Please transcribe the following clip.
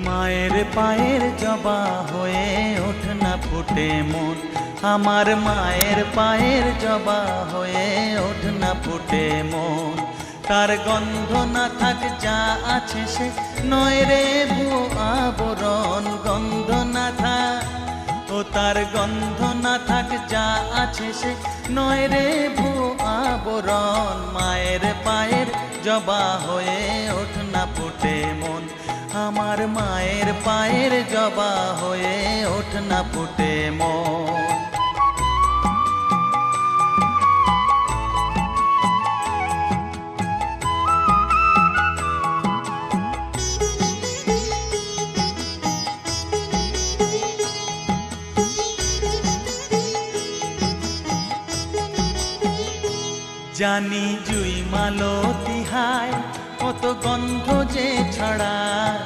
মায়ের পায়ের জবা হয়ে ওঠ না ফুটে মন, আমার মায়ের পায়ের জবা হয়ে ওঠ না ফুটে মন। তার গন্ধ না থাক যা আছে সে নয় রে ভুয়ো আবরণ, গন্ধ না থাক ও তার গন্ধ না থাক যা আছে সে নয় রে ভুয়ো আবরণ। মায়ের পায়ের জবা হয়ে ওঠ না ফুটে মন, আমার মায়ের পায়ের জবা হয়ে ওঠ না ফুটে মন। জানি জুই মালতি হায় কত গন্ধ যে ছড়ায়,